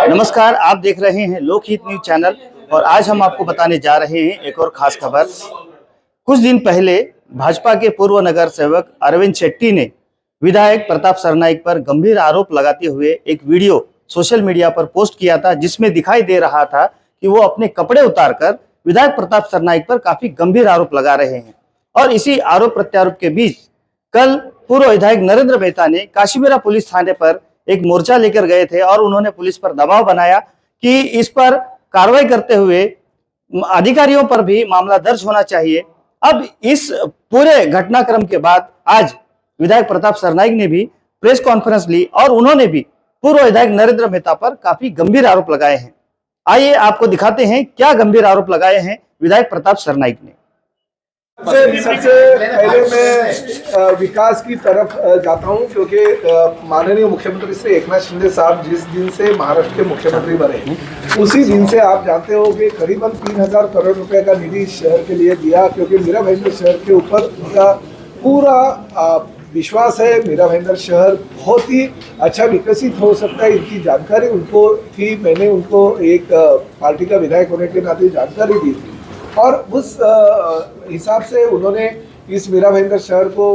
नमस्कार, आप देख रहे हैं लोकहित न्यूज चैनल और आज हम आपको बताने जा रहे हैं एक और खास खबर। कुछ दिन पहले भाजपा के पूर्व नगर सेवक अरविंद शेट्टी ने विधायक प्रताप सरनाईक पर गंभीर आरोप लगाते हुए एक वीडियो सोशल मीडिया पर पोस्ट किया था, जिसमें दिखाई दे रहा था कि वो अपने कपड़े उतारकर विधायक प्रताप सरनाईक पर काफी गंभीर आरोप लगा रहे हैं। और इसी आरोप प्रत्यारोप के बीच कल पूर्व विधायक नरेंद्र मेहता ने काशीपुरा पुलिस थाने पर एक मोर्चा लेकर गए थे और उन्होंने पुलिस पर दबाव बनाया कि इस पर कार्रवाई करते हुए अधिकारियों पर भी मामला दर्ज होना चाहिए। अब इस पूरे घटनाक्रम के बाद आज विधायक प्रताप सरनाईक ने भी प्रेस कॉन्फ्रेंस ली और उन्होंने भी पूर्व विधायक नरेंद्र मेहता पर काफी गंभीर आरोप लगाए हैं। आइए आपको दिखाते हैं क्या गंभीर आरोप लगाए हैं विधायक प्रताप सरनाईक ने। सबसे पहले मैं विकास की तरफ जाता हूं, क्योंकि माननीय मुख्यमंत्री श्री एकनाथ शिंदे साहब जिस दिन से महाराष्ट्र के मुख्यमंत्री बने उसी दिन से आप जानते हो कि करीबन 3000 करोड़ रुपए का निधि शहर के लिए दिया, क्योंकि मीरा भाईंदर शहर के ऊपर उनका पूरा विश्वास है। मीरा भाईंदर शहर बहुत ही अच्छा विकसित हो सकता है, इनकी जानकारी उनको थी। मैंने उनको एक पार्टी का विधायक होने के नाते जानकारी दी थी और उस हिसाब से उन्होंने इस मीरा भाईंदर शहर को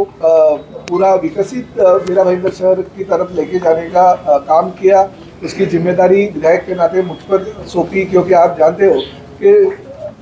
पूरा विकसित मीरा भाईंदर शहर की तरफ लेके जाने का काम किया। उसकी जिम्मेदारी विधायक के नाते मुझ पर सौंपी, क्योंकि आप जानते हो कि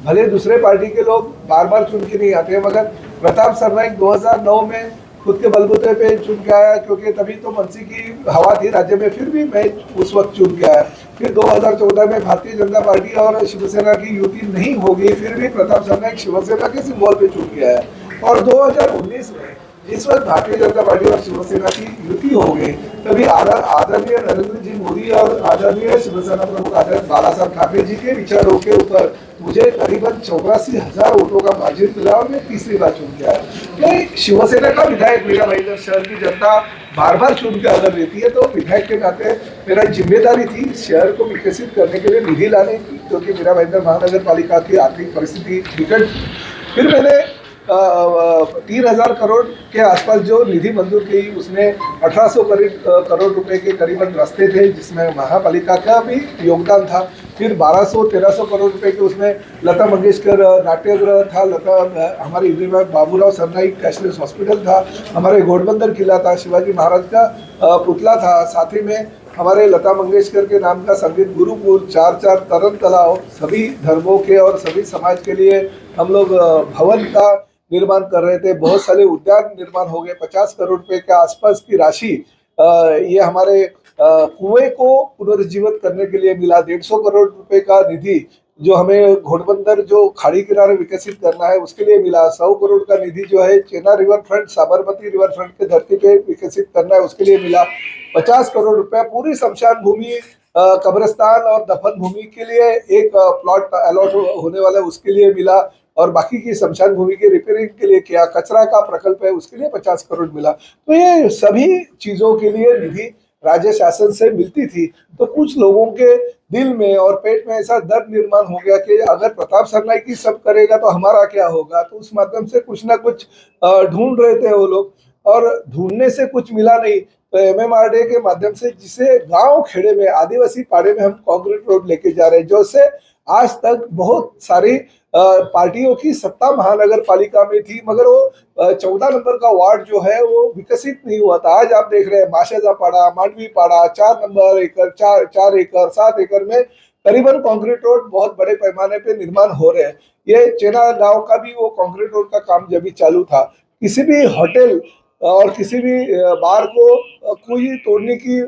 भले दूसरे पार्टी के लोग बार बार चुन के नहीं आते, मगर प्रताप सरनाईक 2009 में खुद के बलबूते पे चुन के आया, क्योंकि तभी तो मनसी की हवा थी राज्य में, फिर भी मैं उस वक्त चुन के आया। फिर 2014 में भारतीय जनता पार्टी और शिवसेना की युति नहीं होगी, फिर भी प्रताप सरनाईक शिवसेना के सिंबल पे चुन के आया। और 2019 में जिस वक्त भारतीय जनता पार्टी और शिवसेना की युति हो गई, तभी आदरणीय नरेंद्र जी मोदी और आदरणीय शिवसेना प्रमुख आचार्य बाला साहब ठाकरे जी के विचारों के ऊपर मुझे करीबन 84,000 वोटों का मार्जिन मिला और मैं तीसरी बार चुन के आया। शिवसेना का विधायक मीरा भाईंदर शहर की जनता बार बार चुन के अगर लेती है, तो विधायक के नाते मेरा जिम्मेदारी थी शहर को विकसित करने के लिए निधि लाने की, क्योंकि मीरा भाईंदर महानगर पालिका की आर्थिक परिस्थिति विकट। फिर मैंने 3000 करोड़ के आसपास जो निधि मंजूर की, उसमें 1800 करोड़ रुपए के करीबन रास्ते थे, जिसमें महापालिका का भी योगदान था। फिर 1200-1300 करोड़ रुपए के उसमें लता मंगेशकर नाट्यगृह था, हमारे इंदिरा बाबूराव सरनाईक कैशलेस हॉस्पिटल था, हमारे घोड़बंदर किला था, शिवाजी महाराज का पुतला था, साथ ही में हमारे लता मंगेशकर के नाम का संगीत गुरुकुल, 4 तरन तालाब, सभी धर्मों के और सभी समाज के लिए हम लोग भवन का निर्माण कर रहे थे। बहुत सारे उद्यान निर्माण हो गए। 50 करोड़ रुपए के आसपास की राशि ये हमारे कुएं को पुनर्जीवित करने के लिए मिला। 150 करोड़ रुपए का निधि जो हमें घोड़बंदर जो खाड़ी किनारे विकसित करना है उसके लिए मिला। 100 करोड़ का निधि जो है चेना river front, Sabarmati river front के धरती पे विकसित करना है उसके लिए मिला। 50 करोड़ रुपया पूरी शमशान भूमि, कब्रिस्तान और दफन भूमि के लिए एक प्लॉट अलॉट होने वाला है उसके लिए मिला, और बाकी की शमशान भूमि के रिपेयरिंग के लिए किया। कचरा का प्रकल्प है उसके लिए 50 करोड़ मिला। तो ये सभी चीजों के लिए निधि राज्य शासन से मिलती थी। तो कुछ लोगों के दिल में और पेट में ऐसा दर्द निर्माण हो गया कि अगर प्रताप सरनाईक ही सब करेगा तो हमारा क्या होगा। तो उस माध्यम से कुछ ना कुछ ढूंढ रहे थे वो लोग, और ढूंढने से कुछ मिला नहीं। तो MMRDA के माध्यम से, जिसे गांव खेड़े में, आदिवासी पाड़े में हम कंक्रीट रोड लेके जा रहे हैं, जो से आज तक बहुत सारी पार्टियों की सत्ता महानगर पालिका में थी, मगर वो 14 नंबर का वार्ड जो है वो विकसित नहीं हुआ था। आज आप देख रहे हैं माशेजा पाड़ा, मांडवी पाड़ा, 4 नंबर एकड़, 4 एकड़, 7 एकड़ में करीबन कंक्रीट रोड बहुत बड़े पैमाने पे निर्माण हो रहे हैं। ये चेना गांव का भी वो कंक्रीट रोड का काम जब भी चालू था। किसी भी होटल और किसी भी बार को कोई तोड़ने की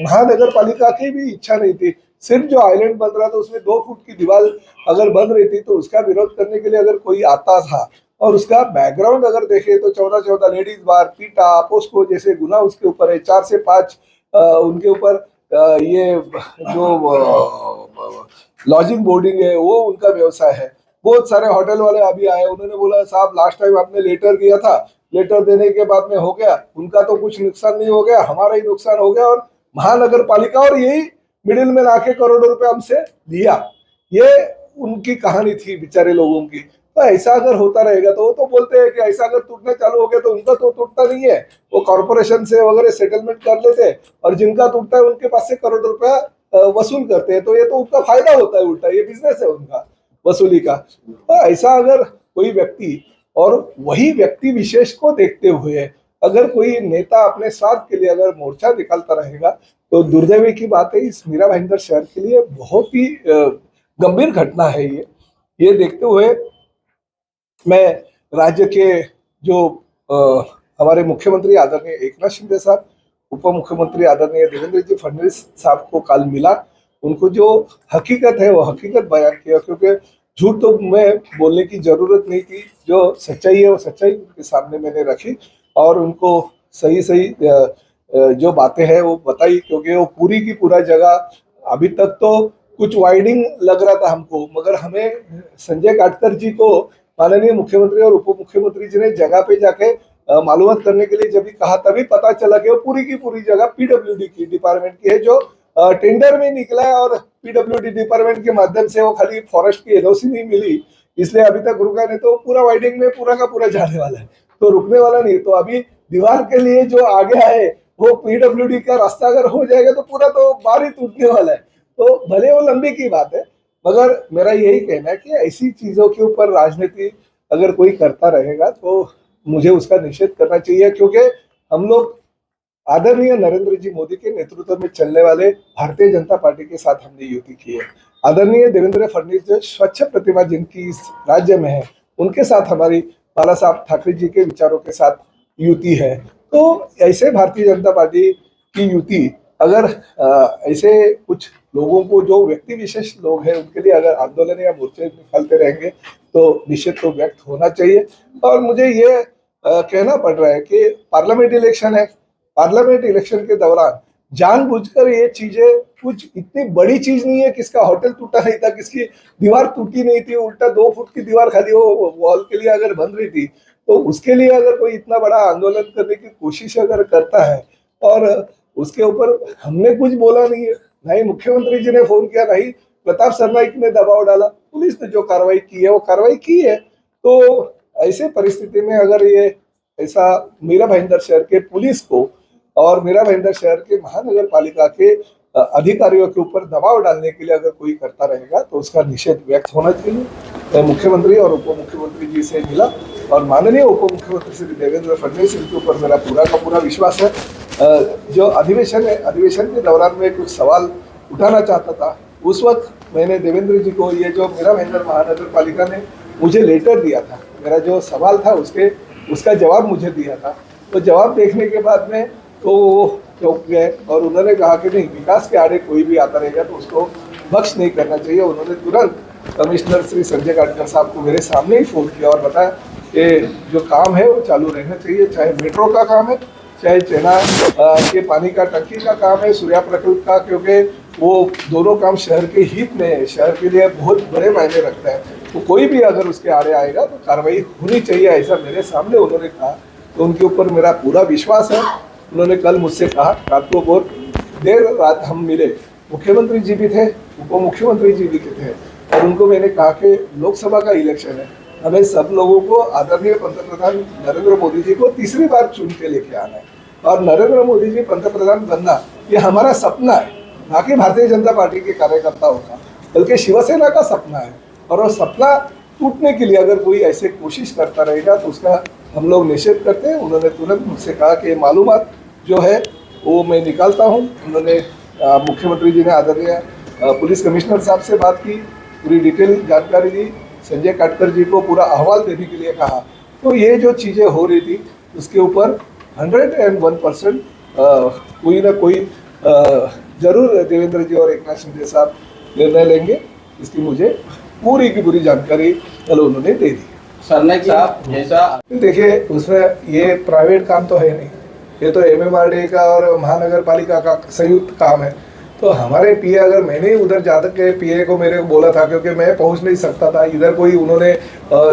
महानगर पालिका की भी इच्छा नहीं थी। सिर्फ जो आइलैंड बन रहा था उसमें 2 फुट की दीवार अगर बन रही थी, तो उसका विरोध करने के लिए अगर कोई आता था और उसका बैकग्राउंड अगर देखे तो 14 लेडीज बार, पीटा, पोस्को जैसे गुना उसके ऊपर है। 4 से 5 उनके ऊपर ये जो लॉजिंग बोर्डिंग है वो उनका व्यवसाय है। बहुत सारे होटल वाले अभी आए, उन्होंने बोला साहब लास्ट टाइम आपने लेटर दिया था, लेटर देने के बाद में हो गया, उनका तो कुछ नुकसान नहीं हो गया, हमारा ही नुकसान हो गया, और महानगर पालिका और यही मिडिल में लाके करोड़ों रुपए हमसे लिया। ये उनकी कहानी थी बेचारे लोगों की। तो ऐसा अगर होता रहेगा तो वो तो बोलते हैं कि ऐसा अगर टूटना चालू हो गया तो उनका तो टूटता नहीं है, वो कॉर्पोरेशन से वगैरह सेटलमेंट कर लेते हैं और जिनका टूटता है उनके पास से करोड़ रुपया वसूल करते हैं, तो ये तो उनका फायदा होता है, उल्टा ये बिजनेस है उनका वसूली का। तो ऐसा अगर कोई व्यक्ति और वही व्यक्ति विशेष को देखते हुए अगर कोई नेता अपने स्वार्थ के लिए अगर मोर्चा निकालता रहेगा तो दुर्दैवी की बात है, इस मीरा भाईंदर शहर के लिए बहुत ही गंभीर घटना है ये देखते हुए मैं राज्य के जो हमारे मुख्यमंत्री आदरणीय एकनाथ शिंदे साहब, उप मुख्यमंत्री आदरणीय देवेंद्र जी फडणवीस साहब को कल मिला, उनको जो हकीकत है वो हकीकत बयान किया, क्योंकि झूठ तो मैं बोलने की जरूरत नहीं थी, जो सच्चाई है वो सच्चाई उनके सामने मैंने रखी और उनको सही सही जो बातें हैं वो बताई, क्योंकि वो पूरी की पूरा जगह अभी तक तो कुछ वाइडिंग लग रहा था हमको, मगर हमें संजय काटकर जी को माननीय मुख्यमंत्री और उप मुख्यमंत्री जी ने जगह पे जाके मालूमात करने के लिए जब भी कहा तभी पता चला कि वो पूरी की पूरी जगह पीडब्ल्यूडी की डिपार्टमेंट की है, जो टेंडर में निकला है और पीडब्ल्यूडी डिपार्टमेंट के माध्यम से वो खाली फॉरेस्ट की एनओसी नहीं मिली इसलिए अभी तक रुका, नहीं तो पूरा वाइडिंग में पूरा का पूरा जाने वाला है, तो रुकने वाला नहीं। तो अभी दीवार के लिए जो आ गया है वो पीडब्ल्यूडी का रास्ता अगर हो जाएगा तो पूरा तो बार ही टूटने वाला है, तो भले वो लंबी की बात है, मगर मेरा यही कहना है कि ऐसी चीजों के ऊपर राजनीति अगर कोई करता रहेगा तो मुझे उसका निषेध करना चाहिए, क्योंकि हम लोग आदरणीय नरेंद्र जी मोदी के नेतृत्व में चलने वाले भारतीय जनता पार्टी के साथ हमने युति की है। आदरणीय देवेंद्र फडणवीस जो स्वच्छ प्रतिमा जिनकी इस राज्य में है उनके साथ हमारी बाला साहब ठाकरे जी के विचारों के साथ युति है, तो ऐसे भारतीय जनता पार्टी की युति अगर ऐसे कुछ लोगों को जो व्यक्ति विशेष लोग हैं उनके लिए अगर आंदोलन या मोर्चे निकालते रहेंगे तो निश्चित तो व्यक्त होना चाहिए। और मुझे ये कहना पड़ रहा है कि पार्लियामेंट इलेक्शन है, पार्लियामेंट इलेक्शन के दौरान जानबूझकर ये चीजें कुछ इतनी बड़ी चीज नहीं है, किसका होटल टूटा नहीं था, किसकी दीवार टूटी नहीं थी, उल्टा 2 फुट की दीवार खाली वो वॉल के लिए अगर बन रही थी, तो उसके लिए अगर कोई इतना बड़ा आंदोलन करने की कोशिश अगर करता है और उसके ऊपर हमने कुछ बोला नहीं है, ना ही मुख्यमंत्री जी ने फोन किया, ना ही प्रताप सरनाइक ने दबाव डाला, पुलिस ने जो कार्रवाई की है वो कार्रवाई की है। तो ऐसे परिस्थिति में अगर ये ऐसा मीरा भाईंदर शहर के पुलिस को और मीरा भाईंदर शहर के महानगर पालिका के अधिकारियों के ऊपर दबाव डालने के लिए अगर कोई करता रहेगा तो उसका निषेध व्यक्त होना चाहिए। मैं मुख्यमंत्री और उप मुख्यमंत्री जी से मिला और माननीय उप मुख्यमंत्री श्री देवेंद्र फडणवीस के ऊपर मेरा पूरा का पूरा विश्वास है। जो अधिवेशन है, अधिवेशन के दौरान में कुछ सवाल उठाना चाहता था, उस वक्त मैंने देवेंद्र जी को ये जो मीरा भाईंदर महानगर पालिका ने मुझे लेटर दिया था, मेरा जो सवाल था उसका जवाब मुझे दिया था, तो जवाब देखने के बाद में तो वो चौंक गए और उन्होंने कहा कि नहीं, विकास के आड़े कोई भी आता रहेगा तो उसको बख्श नहीं करना चाहिए। उन्होंने तुरंत कमिश्नर श्री संजय काटकर साहब को मेरे सामने ही फोन किया और बताया कि जो काम है वो चालू रहना चाहिए, चाहे मेट्रो का काम है, चाहे चेना के पानी का टंकी का काम है, सूर्या प्रकल्प का, क्योंकि वो दोनों काम शहर के हित में है, शहर के लिए बहुत बड़े मायने रखता है, तो कोई भी अगर उसके आड़े आएगा तो कार्रवाई होनी चाहिए, ऐसा मेरे सामने उन्होंने कहा। तो उनके ऊपर मेरा पूरा विश्वास है। उन्होंने कल मुझसे कहा, रात को बहुत देर रात हम मिले, मुख्यमंत्री जी भी थे, उप मुख्यमंत्री जी भी थे, और उनको मैंने कहा कि लोकसभा का इलेक्शन है, हमें सब लोगों को आदरणीय पंतप्रधान नरेंद्र मोदी जी को तीसरी बार चुन के लेके आना है और नरेंद्र मोदी जी पंतप्रधान बनना ये हमारा सपना है, ना कि भारतीय जनता पार्टी के कार्यकर्ताओं का, बल्कि शिवसेना का सपना है। और वो सपना टूटने के लिए अगर कोई ऐसे कोशिश करता रहेगा तो उसका हम लोग निषेध करते हैं। उन्होंने तुरंत मुझसे कहा कि मालूमात जो है वो मैं निकालता हूँ। उन्होंने मुख्यमंत्री जी ने आदरणीय पुलिस कमिश्नर साहब से बात की, पूरी डिटेल जानकारी दी, संजय काटकर जी को पूरा अहवाल देने के लिए कहा। तो ये जो चीज़ें हो रही थी उसके ऊपर 101% कोई ना कोई जरूर देवेंद्र जी और एकनाथ शिंदे साहब निर्णय लेंगे, इसकी मुझे पूरी की पूरी जानकारी कल उन्होंने दे दी। सरनाइक साहब जैसा देखिए, उसमें ये प्राइवेट काम तो है नहीं, ये तो MMRDA का और महानगर पालिका का संयुक्त काम है। तो हमारे पीए, अगर मैंने उधर जाकर के पीए को मेरे को बोला था, क्योंकि मैं पहुंच नहीं सकता था इधर, कोई उन्होंने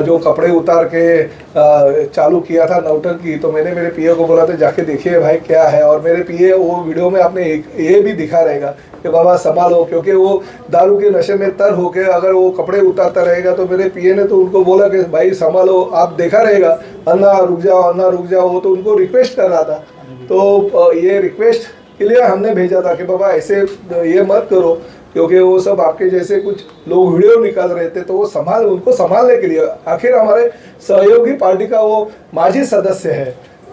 जो कपड़े उतार के चालू किया था नौटंकी, तो मैंने मेरे पीए को बोला था जाके देखिए भाई क्या है। और मेरे पीए वो वीडियो में आपने ये भी दिखा रहेगा कि बाबा संभालो, क्योंकि वो दारू के नशे में तर होके अगर वो कपड़े उतारता रहेगा, तो मेरे पीए ने तो उनको बोला कि भाई संभालो, आप देखा रहेगा, अन्ना रुक जाओ, अन्ना रुक जाओ। वो तो उनको रिक्वेस्ट कर रहा था। तो ये रिक्वेस्ट के लिए हमने भेजा था कि बाबा ऐसे ये मत करो, क्योंकि वो सब आपके जैसे कुछ लोग वीडियो निकाल रहे थे, तो वो उनको संभालने के लिए, आखिर हमारे सहयोगी पार्टी का वो माजी सदस्य है,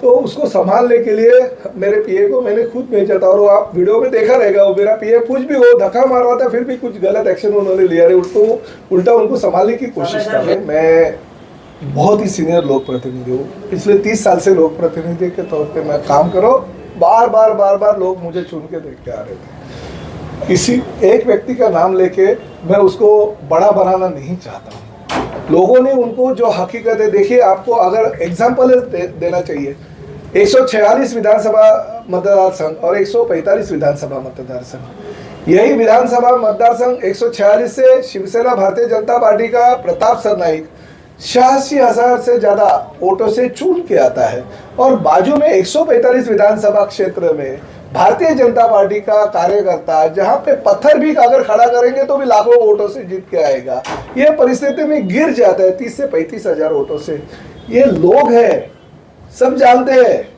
तो उसको संभालने के लिए मेरे पीए को मैंने खुद भेजा था। और वो आप वीडियो में देखा रहेगा, वो मेरा पीए कुछ भी वो धक्का मार रहा था, फिर भी कुछ गलत एक्शन उन्होंने लिया रहे, उसको उल्टा उनको संभालने की कोशिश कर रहे। मैं बहुत ही सीनियर लोक प्रतिनिधि हूँ, पिछले 30 साल से लोक प्रतिनिधि के तौर पे मैं काम करो, बार बार लोग मुझे चुन के देख के आ रहे थे। किसी एक व्यक्ति का नाम लेके मैं उसको बड़ा बनाना नहीं चाहता हूँ। लोगों ने उनको जो हकीकत है, देखिए आपको अगर एग्जाम्पल देना चाहिए, 146 विधानसभा मतदार संघ और 145 विधानसभा मतदार संघ, यही विधानसभा मतदार संघ 146 से शिवसेना भारतीय जनता पार्टी का प्रताप सरनाईक 86,000 से ज्यादा वोटों से चुन के आता है। और बाजू में 145 विधानसभा क्षेत्र में भारतीय जनता पार्टी का कार्यकर्ता, जहां पे पत्थर भी अगर खड़ा करेंगे तो भी लाखों वोटों से जीत के आएगा, ये परिस्थिति में गिर जाता है 30 से 35,000 वोटों से। ये लोग हैं, सब जानते हैं,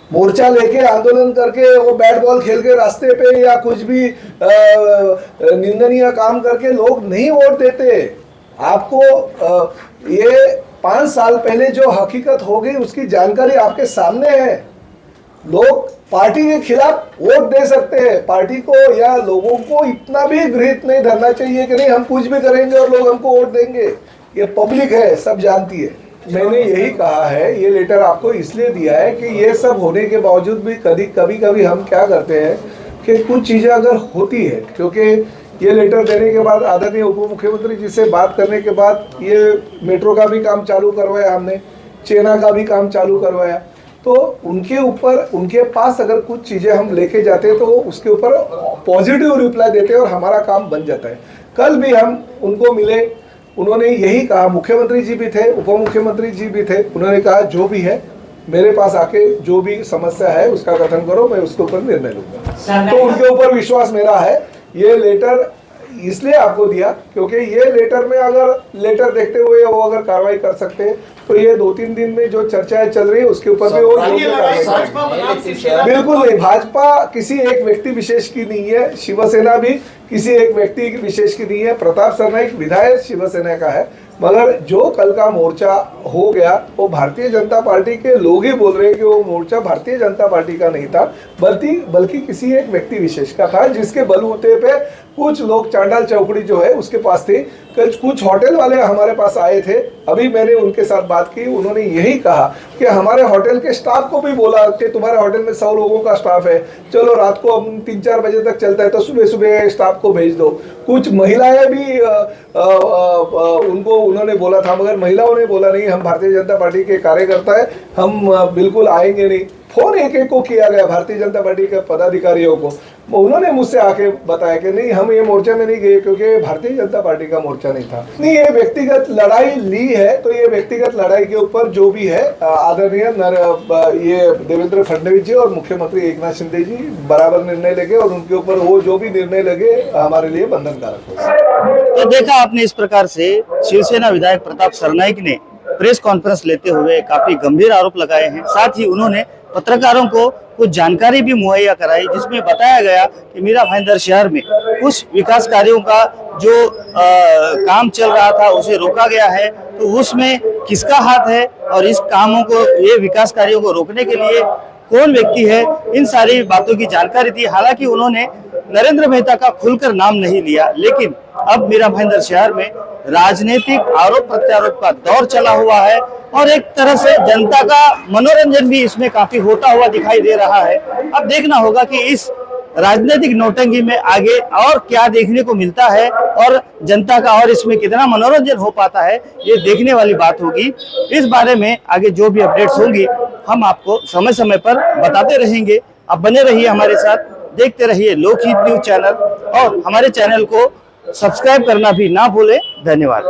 मोर्चा लेके आंदोलन करके वो बैट बॉल खेल के रास्ते पे या कुछ भी निंदनीय काम करके लोग नहीं वोट देते। आपको ये 5 साल पहले जो हकीकत हो गई उसकी जानकारी आपके सामने है। लोग पार्टी के खिलाफ वोट दे सकते हैं, पार्टी को या लोगों को इतना भी गृहित नहीं धरना चाहिए कि नहीं हम कुछ भी करेंगे और लोग हमको वोट देंगे। ये पब्लिक है, सब जानती है। मैंने यही कहा है, ये लेटर आपको इसलिए दिया है कि ये सब होने के बावजूद भी कभी हम क्या करते हैं कि कुछ चीज़ें अगर होती है, क्योंकि ये लेटर देने के बाद आदरणीय उप मुख्यमंत्री जी से बात करने के बाद ये मेट्रो का भी काम चालू करवाया हमने, चेना का भी काम चालू करवाया, तो उनके ऊपर, उनके पास अगर कुछ चीज़ें हम लेके जाते हैं तो उसके ऊपर पॉजिटिव रिप्लाई देते हैं और हमारा काम बन जाता है। कल भी हम उनको मिले, उन्होंने यही कहा, मुख्यमंत्री जी भी थे, उप मुख्यमंत्री जी भी थे, उन्होंने कहा जो भी है मेरे पास आके जो भी समस्या है उसका कथन करो, मैं उसके ऊपर निर्णय लूंगा। तो उनके ऊपर विश्वास मेरा है। ये लेटर इसलिए आपको दिया क्योंकि ये लेटर में अगर लेटर देखते हुए वो अगर कार्रवाई कर सकते हैं तो ये 2-3 दिन में जो चर्चाएं चल रही है उसके ऊपर भी वो बिल्कुल नहीं। भाजपा किसी एक व्यक्ति विशेष की नहीं है, शिवसेना भी किसी एक व्यक्ति विशेष की नहीं है। प्रताप सरनाईक विधायक शिवसेना का है, मगर जो कल का मोर्चा हो गया वो भारतीय जनता पार्टी के लोग ही बोल रहे हैं कि वो मोर्चा भारतीय जनता पार्टी का नहीं था, बल्कि किसी एक व्यक्ति विशेष का था, जिसके बलबूते पे कुछ लोग, चांडाल चौकड़ी जो है उसके पास थी, कुछ होटल वाले हमारे पास आए थे। अभी मैंने उनके साथ बात की, उन्होंने यही कहा कि हमारे होटल के स्टाफ को भी बोला कि तुम्हारे होटल में 100 लोगों का स्टाफ है, चलो रात को 3-4 बजे तक चलता है तो सुबह सुबह स्टाफ को भेज दो। कुछ महिलाएं भी उनको उन्होंने बोला था, मगर महिलाओं ने बोला नहीं, हम भारतीय जनता पार्टी के कार्यकर्ता है, हम बिल्कुल आएंगे नहीं। फोन एक को किया गया भारतीय जनता पार्टी के पदाधिकारियों को, उन्होंने मुझसे आके बताया कि नहीं हम ये मोर्चे में नहीं गए क्योंकि भारतीय जनता पार्टी का मोर्चा नहीं था। नहीं, ये व्यक्तिगत लड़ाई ली है तो ये व्यक्तिगत लड़ाई के ऊपर जो भी है आदरणीय ये देवेंद्र फडणवीस जी और मुख्यमंत्री एकनाथ शिंदे जी बराबर निर्णय लगे और उनके ऊपर वो जो भी निर्णय लगे हमारे लिए बंधनकारक हो। तो देखा आपने, इस प्रकार से शिवसेना विधायक प्रताप सरनाईक ने प्रेस कॉन्फ्रेंस लेते हुए काफी गंभीर आरोप लगाए हैं। साथ ही उन्होंने पत्रकारों को कुछ जानकारी भी मुहैया कराई, जिसमें बताया गया कि मीरा भाईंदर शहर में कुछ विकास कार्यों का जो काम चल रहा था उसे रोका गया है, तो उसमें किसका हाथ है और इस कामों को, ये विकास कार्यों को रोकने के लिए कौन व्यक्ति है, इन सारी बातों की जानकारी दी। हालांकि उन्होंने नरेंद्र मेहता का खुलकर नाम नहीं लिया, लेकिन अब मीरा भाईंदर शहर में राजनीतिक आरोप प्रत्यारोप का दौर चला हुआ है और एक तरह से जनता का मनोरंजन भी इसमें काफी होता हुआ दिखाई दे रहा है। अब देखना होगा कि इस राजनीतिक नौटंकी में आगे और क्या देखने को मिलता है और जनता का और इसमें कितना मनोरंजन हो पाता है, ये देखने वाली बात होगी। इस बारे में आगे जो भी अपडेट्स होंगी हम आपको समय समय पर बताते रहेंगे। आप बने रहिए हमारे साथ। देखते रहिए लोकहित न्यूज चैनल और हमारे चैनल को सब्सक्राइब करना भी ना भूलें। धन्यवाद।